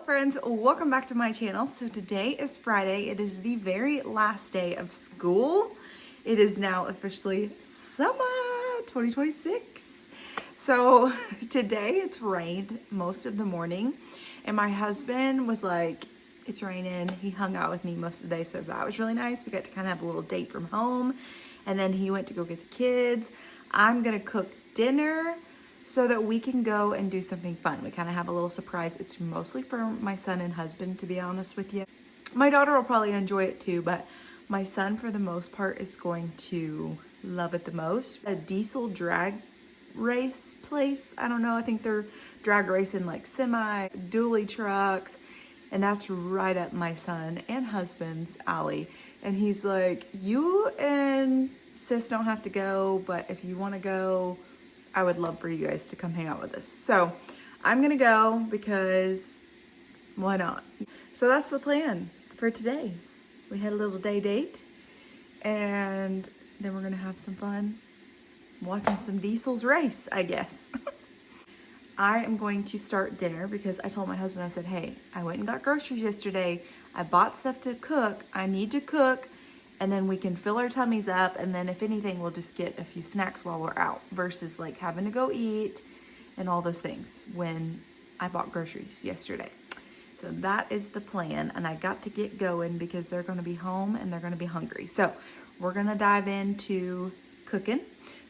friends, welcome back to my channel. So today is Friday. It is the very last day of school. It is now officially summer 2026. So today it's rained most of the morning and my husband was like, it's raining. He hung out with me most of the day, so that was really nice. We got to kind of have a little date from home, and then he went to go get the kids. I'm gonna cook dinner so that we can go and do something fun. We kind of have a little surprise. It's mostly for my son and husband, to be honest with you. My daughter will probably enjoy it too, but my son, for the most part, is going to love it the most. A diesel drag race place. I don't know. I think they're drag racing like semi, dually trucks. And that's right up my son and husband's alley. And he's like, you and sis don't have to go, but if you want to go, I would love for you guys to come hang out with us. So I'm gonna go because why not? So that's the plan for today. We had a little day date and then we're gonna have some fun watching some diesels race, I guess. I am going to start dinner because I told my husband, I said, hey, I went and got groceries yesterday. I bought stuff to cook. I need to cook, and then we can fill our tummies up, and then if anything, we'll just get a few snacks while we're out versus like having to go eat and all those things when I bought groceries yesterday. So that is the plan, and I got to get going because they're going to be home and they're going to be hungry. So we're going to dive into cooking.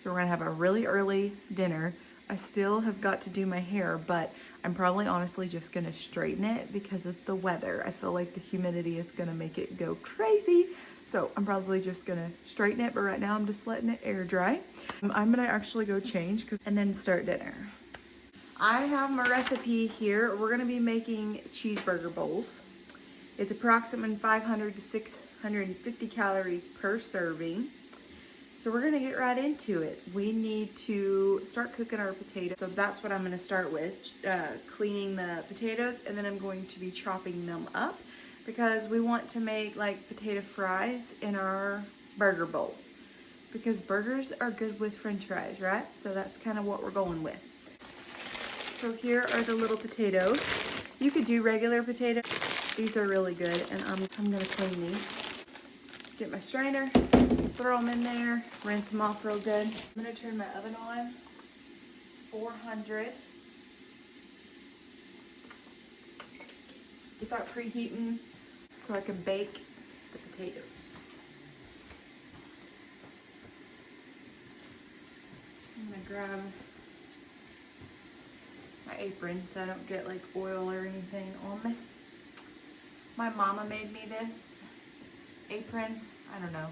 So we're going to have a really early dinner. I still have got to do my hair, but I'm probably honestly just going to straighten it because of the weather. I feel like the humidity is going to make it go crazy. So I'm probably just going to straighten it, but right now I'm just letting it air dry. I'm going to actually go change and then start dinner. I have my recipe here. We're going to be making cheeseburger bowls. It's approximately 500 to 650 calories per serving. So we're gonna get right into it. We need to start cooking our potatoes. So that's what I'm gonna start with, cleaning the potatoes, and then I'm going to be chopping them up because we want to make like potato fries in our burger bowl because burgers are good with French fries, right? So that's kind of what we're going with. So here are the little potatoes. You could do regular potatoes. These are really good, and I'm gonna clean these. Get my strainer, throw them in there, rinse them off real good. I'm gonna turn my oven on, 400. Get that preheating so I can bake the potatoes. I'm gonna grab my apron so I don't get like oil or anything on me. My mama made me this apron, I don't know,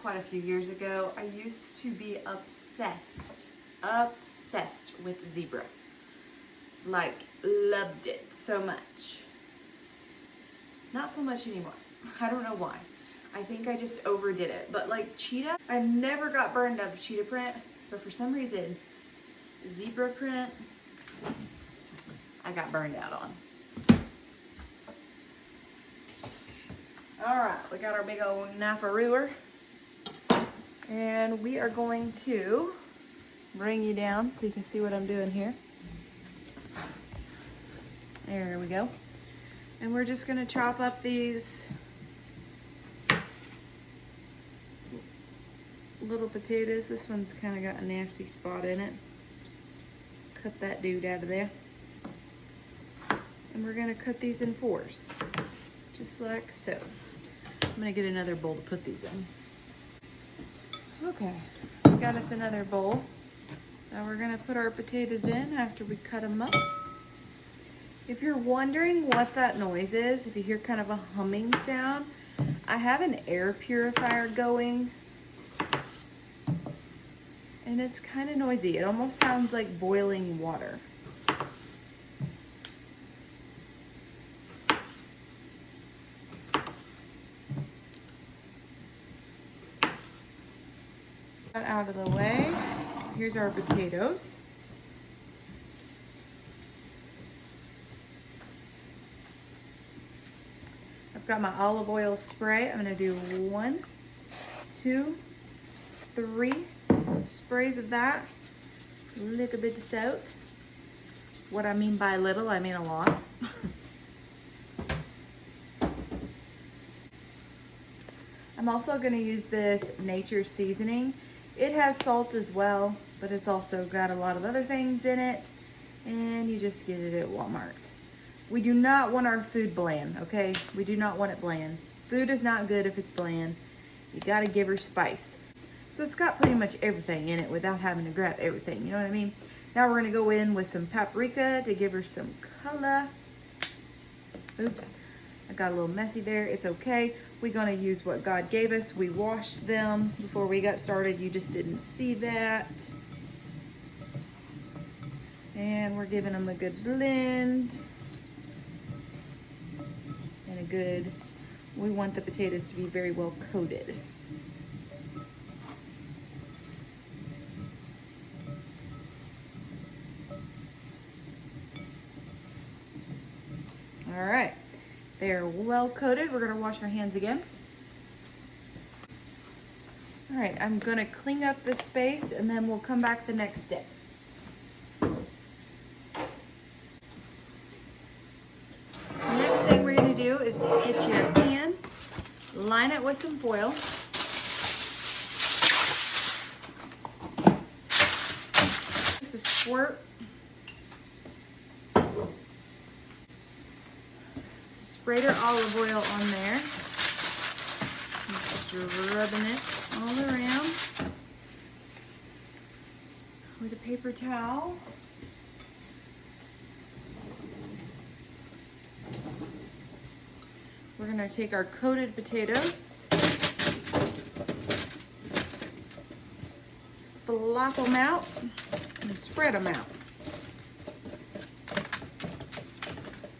quite a few years ago. I used to be obsessed with zebra. Like, loved it so much. Not so much anymore. I don't know why. I think I just overdid it. But like cheetah, I never got burned out of cheetah print, but for some reason, zebra print, I got burned out on. All right, we got our big old Nafarooer, and we are going to bring you down so you can see what I'm doing here. There we go. And we're just gonna chop up these little potatoes. This one's kind of got a nasty spot in it. Cut that dude out of there. And we're gonna cut these in fours, just like so. I'm gonna get another bowl to put these in. Okay, we got us another bowl. Now we're gonna put our potatoes in after we cut them up. If you're wondering what that noise is, if you hear kind of a humming sound, I have an air purifier going and it's kind of noisy. It almost sounds like boiling water. Out of the way. Here's our potatoes. I've got my olive oil spray. I'm going to do 1, 2, 3 sprays of that. A little bit of salt. What I mean by little, I mean a lot. I'm also gonna use this Nature Seasoning. It has salt as well, but it's also got a lot of other things in it, and you just get it at Walmart. We do not want our food bland, okay? We do not want it bland. Food is not good if it's bland. You gotta give her spice. So it's got pretty much everything in it without having to grab everything, you know what I mean? Now we're gonna go in with some paprika to give her some color. Oops, I got a little messy there, it's okay. We're gonna use what God gave us. We washed them before we got started. You just didn't see that. And we're giving them a good blend. And a good, we want the potatoes to be very well coated. All right, they're well coated. We're gonna wash our hands again. All right, I'm gonna clean up this space and then we'll come back the next day. The next thing we're gonna do is get your pan, line it with some foil. Just a squirt. Sprayed our olive oil on there. Just rubbing it all around with a paper towel. We're gonna take our coated potatoes, flop them out, and spread them out.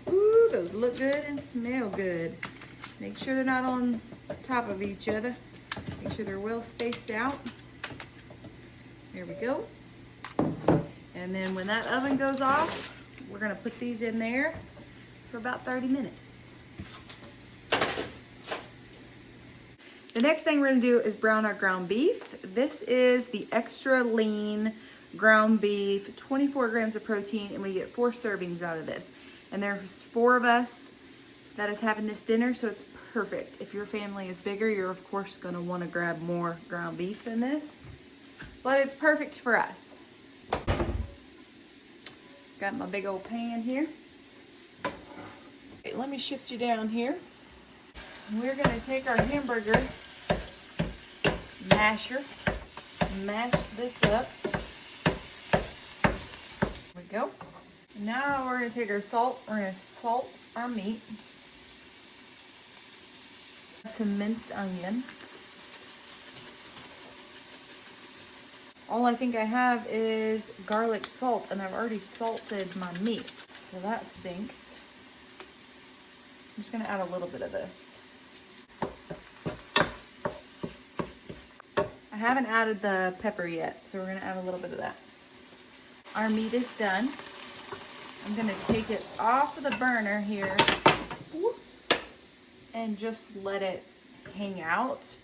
Ooh, those look good and smell good. Make sure they're not on top of each other. Make sure they're well spaced out. There we go. And then when that oven goes off, we're gonna put these in there for about 30 minutes. The next thing we're gonna do is brown our ground beef. This is the extra lean ground beef, 24 grams of protein, and we get 4 servings out of this. And there's 4 of us that is having this dinner, so it's perfect. If your family is bigger, you're of course gonna wanna grab more ground beef than this, but it's perfect for us. Got my big old pan here. Okay, let me shift you down here. We're gonna take our hamburger masher, mash this up. There we go. Now we're gonna take our salt, we're gonna salt our meat. Some minced onion. All I think I have is garlic salt, and I've already salted my meat, so that stinks. I'm just gonna add a little bit of this. I haven't added the pepper yet, so we're gonna add a little bit of that. Our meat is done. I'm gonna take it off of the burner here and just let it hang out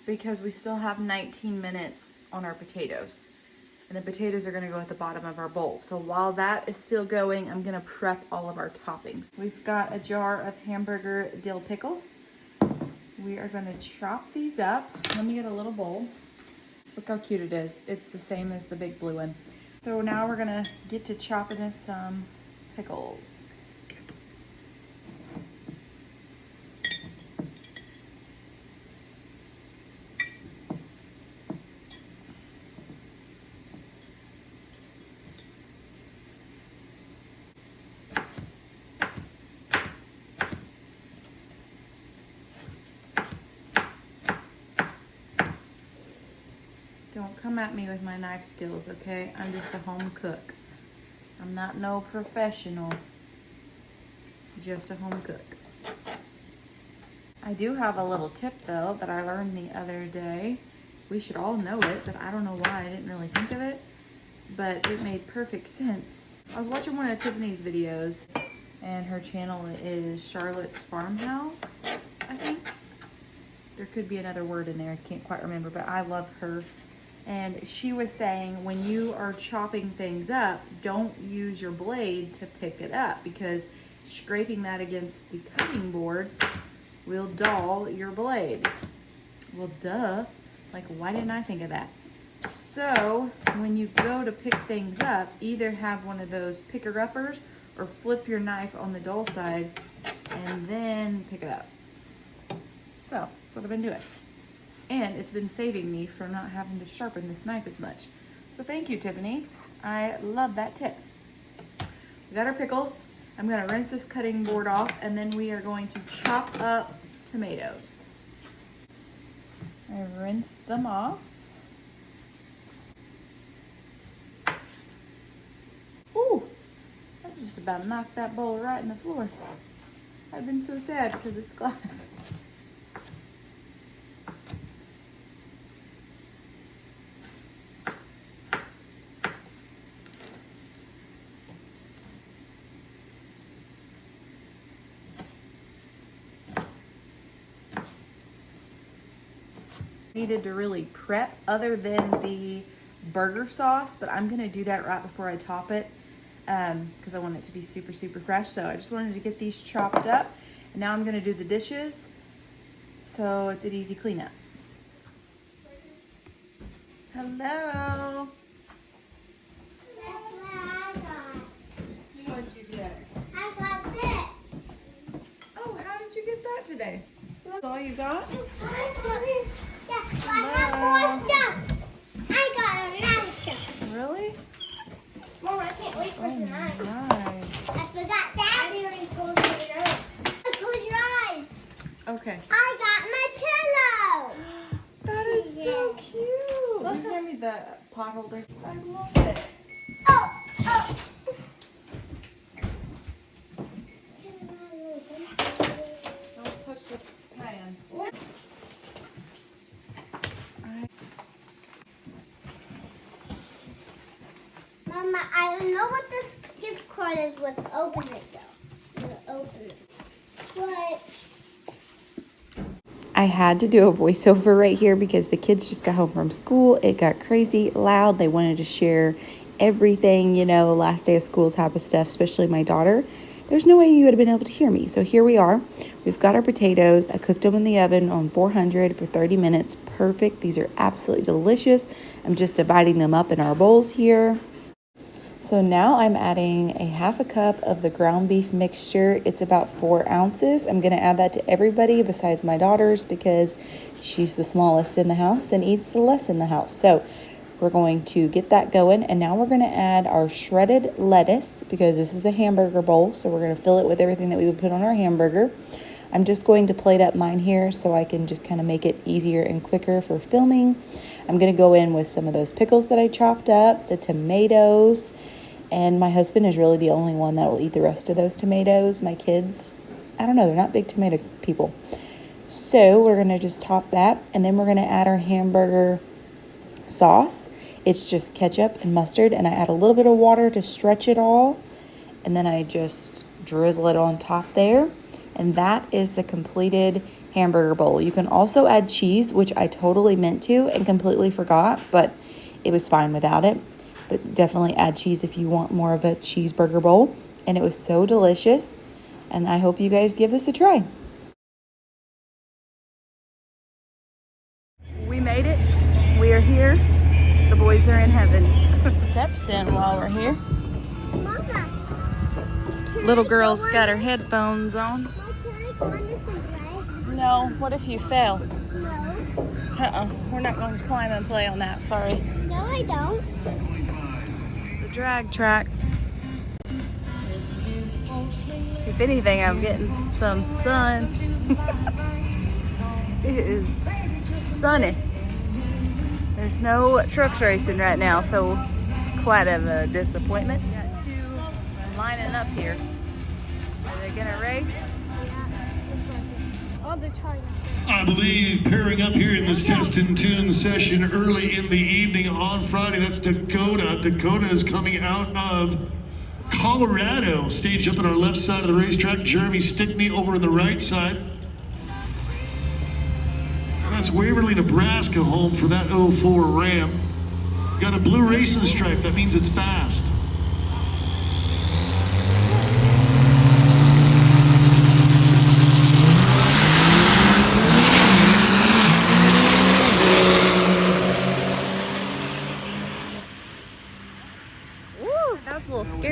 because we still have 19 minutes on our potatoes. And the potatoes are gonna go at the bottom of our bowl. So while that is still going, I'm gonna prep all of our toppings. We've got a jar of hamburger dill pickles. We are gonna chop these up. Let me get a little bowl. Look how cute it is. It's the same as the big blue one. So now we're gonna get to chopping up some pickles. Don't come at me with my knife skills, okay? I'm just a home cook. I'm not no professional, just a home cook. I do have a little tip though that I learned the other day. We should all know it, but I don't know why I didn't really think of it, but it made perfect sense. I was watching one of Tiffany's videos, and her channel is Charlotte's Farmhouse, I think. There could be another word in there, I can't quite remember, but I love her. And she was saying when you are chopping things up, don't use your blade to pick it up, because scraping that against the cutting board will dull your blade. Well, duh. Like, why didn't I think of that? So, when you go to pick things up, either have one of those picker-uppers or flip your knife on the dull side and then pick it up. So, that's what I've been doing. And it's been saving me from not having to sharpen this knife as much. So thank you, Tiffany. I love that tip. We got our pickles. I'm gonna rinse this cutting board off and then we are going to chop up tomatoes. I rinsed them off. Ooh, I just about knocked that bowl right in the floor. I've been so sad because it's glass. Needed to really prep other than the burger sauce, but I'm gonna do that right before I top it because I want it to be super, super fresh. So I just wanted to get these chopped up, and now I'm gonna do the dishes so it's an easy cleanup. Hello. What'd you get? I got this. Oh, how did you get that today? That's all you got? I got more stuff. I got a lot of stuff. Really? Mom, I can't wait for tonight. Nice. I forgot that. I didn't even close your eyes. Close your eyes. Okay. I got my pillow. That is so cute. You hand me the pot holder. I love it. Oh, oh. Don't touch this pan. Mama, I don't know what this gift card is. Let's open it though. Let's open it. What? I had to do a voiceover right here because the kids just got home from school. It got crazy loud. They wanted to share everything, you know, last day of school type of stuff, especially my daughter. There's no way you would have been able to hear me. So here we are. We've got our potatoes. I cooked them in the oven on 400 for 30 minutes. Perfect. These are absolutely delicious. I'm just dividing them up in our bowls here. So now I'm adding a half a cup of the ground beef mixture. It's about 4 ounces. I'm going to add that to everybody besides my daughters because she's the smallest in the house and eats the less in the house. So we're going to get that going. And now we're going to add our shredded lettuce because this is a hamburger bowl. So we're going to fill it with everything that we would put on our hamburger. I'm just going to plate up mine here so I can just kind of make it easier and quicker for filming. I'm going to go in with some of those pickles that I chopped up, the tomatoes, and my husband is really the only one that will eat the rest of those tomatoes. My kids, I don't know, they're not big tomato people. So we're going to just top that, and then we're going to add our hamburger sauce. It's just ketchup and mustard, and I add a little bit of water to stretch it all, and then I just drizzle it on top there, and that is the completed hamburger bowl. You can also add cheese, which I totally meant to and completely forgot, but it was fine without it. But definitely add cheese if you want more of a cheeseburger bowl. And it was so delicious, and I hope you guys give this a try. We made it. We are here. The boys are in heaven. Steps in while we're here. Mama. Little girl's got her headphones on. Can I go on this and play? No, what if you fail? No. We're not going to climb and play on that, sorry. No, I don't. It's the drag track. If anything, I'm getting some sun. It is sunny. There's no trucks racing right now, so it's quite of a disappointment. Got two lining up here. Are they gonna race? Oh, they're trying. I believe pairing up here in this Test and Tune session early in the evening on Friday, that's Dakota. Dakota is coming out of Colorado. Stage up on our left side of the racetrack. Jeremy Stickney over on the right side. That's Waverly, Nebraska, home for that 04 Ram. Got a blue racing stripe, that means it's fast.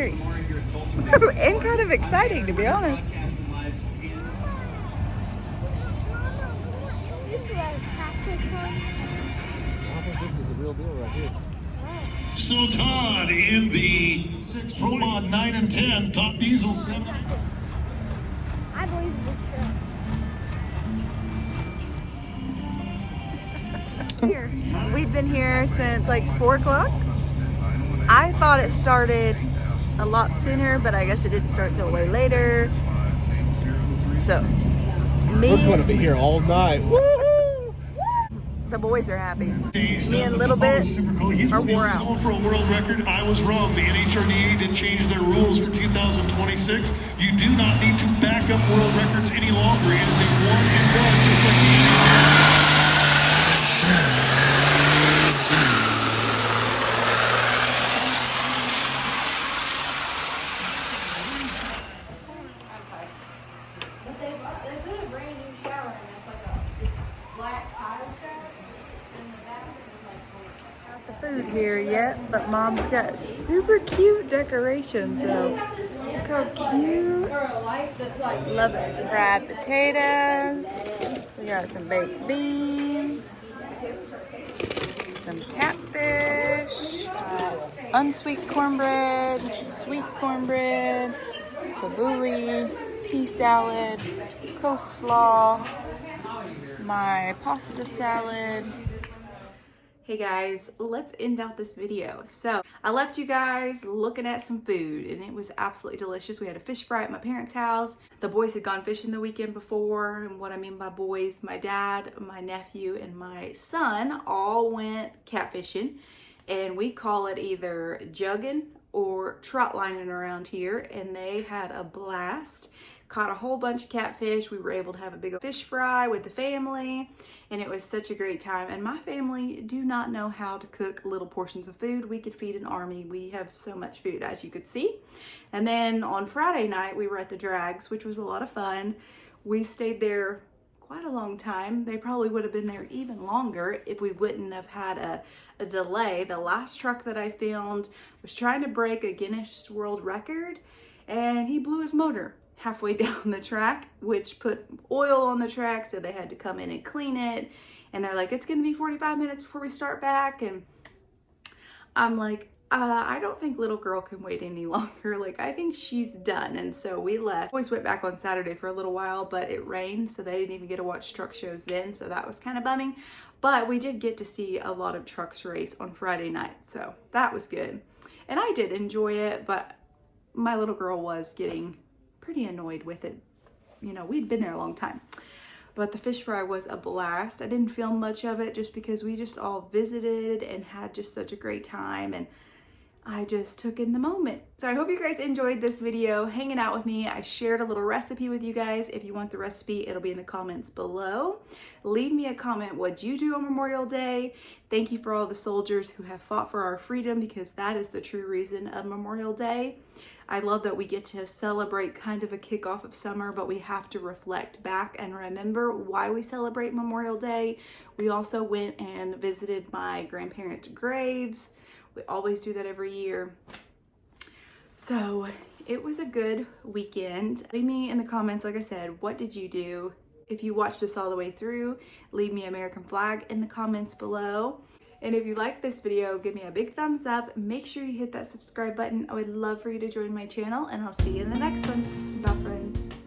scary and kind of exciting, to be honest. This was practice one. I think this is the real deal right here. So Todd in the 6 Pro Mod 9 and 10, top diesel 7. I believe this show. Here. We've been here since like 4 o'clock. I thought it started a lot sooner, but I guess it didn't start till way later. So, We're going to be here all night. the boys are happy. Me Me and Little Bit are wore out. Going for a world record. I was wrong. The NHRDA didn't change their rules for 2026. You do not need to back up world records any longer. It is a one and done, just like They put a brand new shower in. It's like it's black tile shower, and the bathroom is like gold. The food here yet, but Mom's got super cute decorations. So look how cute. Or a light that's like Love it. Fried potatoes. We got some baked beans. Some catfish. Unsweet cornbread. Sweet cornbread. Tabbouleh. Pea salad. Coleslaw. My pasta salad. Hey guys, let's end out this video. So I left you guys looking at some food and it was absolutely delicious. We had a fish fry at my parents' house. The boys had gone fishing the weekend before, and what I mean by boys, my dad, my nephew, and my son all went catfishing, and we call it either jugging or trot lining around here, and they had a blast. Caught a whole bunch of catfish. We were able to have a big fish fry with the family, and it was such a great time. And my family do not know how to cook little portions of food. We could feed an army. We have so much food, as you could see. And then on Friday night, we were at the Drags, which was a lot of fun. We stayed there quite a long time. They probably would have been there even longer if we wouldn't have had a delay. The last truck that I filmed was trying to break a Guinness World Record, and he blew his motor halfway down the track, which put oil on the track, so they had to come in and clean it. And they're like, it's gonna be 45 minutes before we start back. And I'm like, I don't think little girl can wait any longer. Like, I think she's done. And so we left. Boys went back on Saturday for a little while, but it rained, so they didn't even get to watch truck shows then. So that was kind of bumming. But we did get to see a lot of trucks race on Friday night. So that was good. And I did enjoy it, but my little girl was getting pretty annoyed with it. You know, we'd been there a long time. But the fish fry was a blast. I didn't film much of it just because we just all visited and had just such a great time, and I just took in the moment. So I hope you guys enjoyed this video, hanging out with me. I shared a little recipe with you guys. If you want the recipe, it'll be in the comments below. Leave me a comment. What'd you do on Memorial Day? Thank you for all the soldiers who have fought for our freedom, because that is the true reason of Memorial Day. I love that we get to celebrate kind of a kickoff of summer, but we have to reflect back and remember why we celebrate Memorial Day. We also went and visited my grandparents' graves. We always do that every year. So it was a good weekend. Leave me in the comments, like I said, what did you do? If you watched this all the way through, leave me American flag in the comments below. And if you like this video, give me a big thumbs up. Make sure you hit that subscribe button. I would love for you to join my channel, and I'll see you in the next one. Bye, friends.